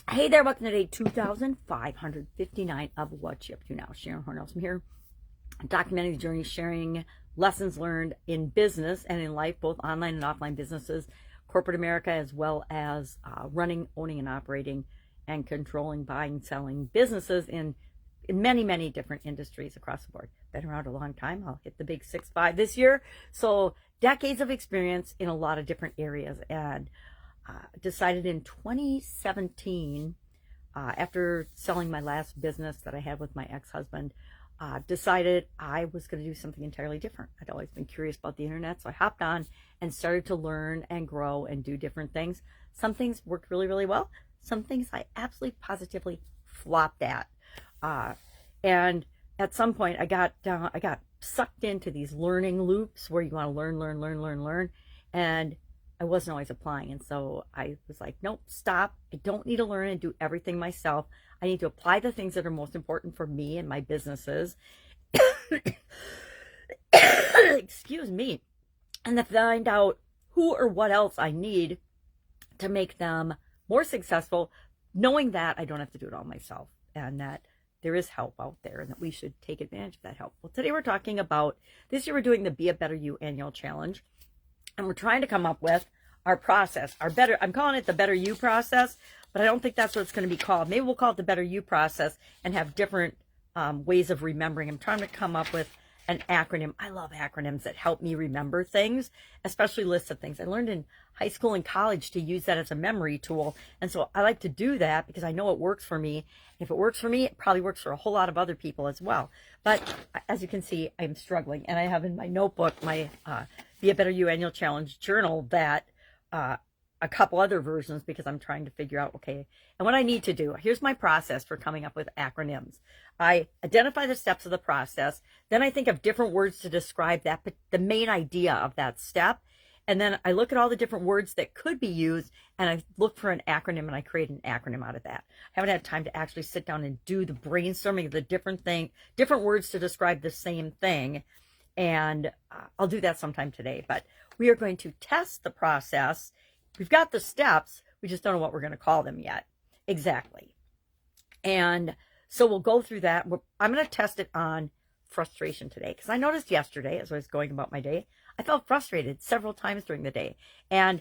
Hey there, welcome to day 2559 of What You Up To Now. Sharon Horne-Ellstrom here, documenting the journey, sharing lessons learned in business and in life, both online and offline businesses, corporate America, as well as running, owning, and operating and controlling, buying, selling businesses in many, many different industries across the board. Been around a long time. I'll hit the big 6'5" this year. So decades of experience in a lot of different areas. And decided in 2017, after selling my last business that I had with my ex-husband, decided I was going to do something entirely different. I'd always been curious about the internet, so I hopped on and started to learn and grow and do different things. Some things worked really, really well. Some things I absolutely positively flopped at. And at some point, I got sucked into these learning loops where you want to learn, and I wasn't always applying. And so I was like, nope, stop. I don't need to learn and do everything myself. I need to apply the things that are most important for me and my businesses. Excuse me. And to find out who or what else I need to make them more successful, knowing that I don't have to do it all myself and that there is help out there and that we should take advantage of that help. Well, today we're talking about, this year we're doing the Be a Better You annual challenge. And we're trying to come up with our process, I'm calling it the Better You process, but I don't think that's what it's going to be called. Maybe we'll call it the Better You process and have different ways of remembering. I'm trying to come up with an acronym. I love acronyms that help me remember things, especially lists of things. I learned in high school and college to use that as a memory tool. And so I like to do that because I know it works for me. If it works for me, it probably works for a whole lot of other people as well. But as you can see, I'm struggling. And I have in my notebook, my Be a Better You annual challenge journal, that a couple other versions, because I'm trying to figure out, okay, and what I need to do. Here's my process for coming up with acronyms. I identify the steps of the process. Then I think of different words to describe that, but the main idea of that step. And then I look at all the different words that could be used, and I look for an acronym, and I create an acronym out of that. I haven't had time to actually sit down and do the brainstorming of the different words to describe the same thing. And I'll do that sometime today. But we are going to test the process. We've got the steps. We just don't know what we're going to call them yet. Exactly. And so we'll go through that. I'm going to test it on frustration today, because I noticed yesterday as I was going about my day, I felt frustrated several times during the day. And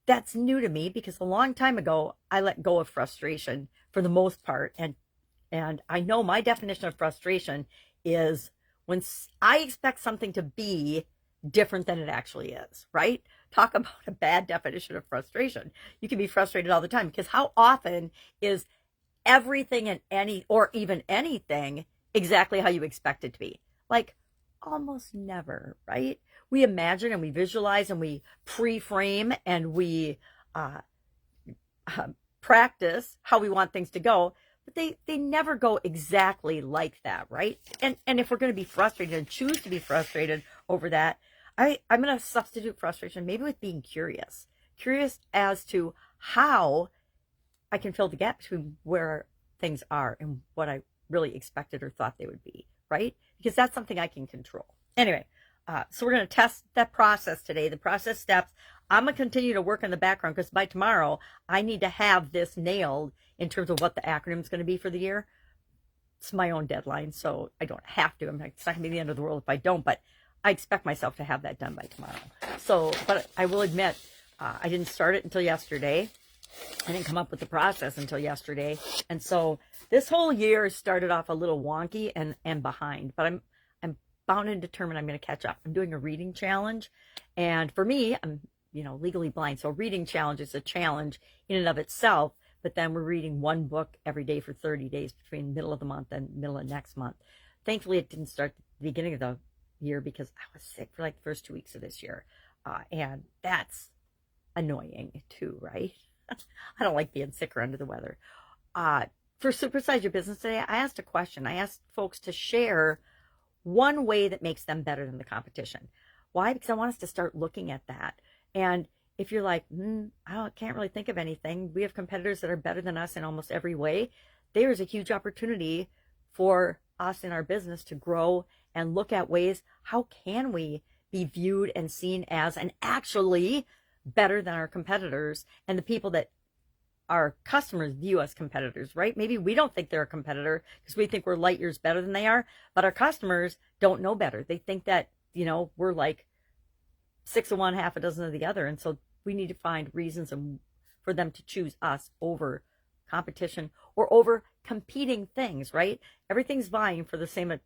that's new to me, because a long time ago, I let go of frustration for the most part. And I know my definition of frustration is when I expect something to be different than it actually is, right? Talk about a bad definition of frustration. You can be frustrated all the time, because how often is everything and even anything exactly how you expect it to be? Like almost never, right? We imagine and we visualize and we pre-frame and we practice how we want things to go, but they never go exactly like that, right? And if we're going to be frustrated and choose to be frustrated over that, I'm going to substitute frustration maybe with being curious as to how I can fill the gap between where things are and what I really expected or thought they would be, right? Because that's something I can control. Anyway, so we're going to test that process today, the process steps. I'm going to continue to work in the background, because by tomorrow, I need to have this nailed in terms of what the acronym is going to be for the year. It's my own deadline, so I don't have to. It's not going to be the end of the world if I don't, but I expect myself to have that done by tomorrow. So, but I will admit, I didn't start it until yesterday. I didn't come up with the process until yesterday. And so this whole year started off a little wonky and behind, but I'm bound and determined I'm going to catch up. I'm doing a reading challenge. And for me, I'm, legally blind. So a reading challenge is a challenge in and of itself, but then we're reading one book every day for 30 days between middle of the month and middle of next month. Thankfully, it didn't start at the beginning of the year, because I was sick for like the first 2 weeks of this year. And that's annoying too, right? I don't like being sick or under the weather. For Supersize Your Business today, I asked a question. I asked folks to share one way that makes them better than the competition. Why? Because I want us to start looking at that. And if you're like, I can't really think of anything, we have competitors that are better than us in almost every way. There's a huge opportunity for us in our business to grow and look at ways, how can we be viewed and seen as and actually better than our competitors and the people that our customers view us competitors, right? Maybe we don't think they're a competitor because we think we're light years better than they are, but our customers don't know better. They think that, we're like 6 of one, half a dozen of the other. And so we need to find reasons for them to choose us over competition or over competing things, right? Everything's vying for the same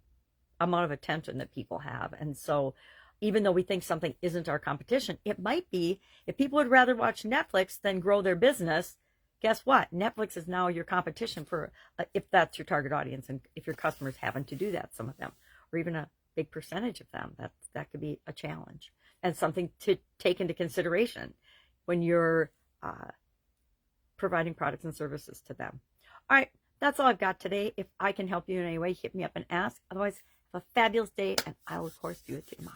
amount of attention that people have. And so even though we think something isn't our competition, it might be. If people would rather watch Netflix than grow their business, guess what? Netflix is now your competition for, if that's your target audience, and if your customers happen to do that, some of them, or even a big percentage of them, that could be a challenge and something to take into consideration when you're providing products and services to them. All right, that's all I've got today. If I can help you in any way, hit me up and ask. Otherwise, have a fabulous day, and I'll, of course, do it tomorrow.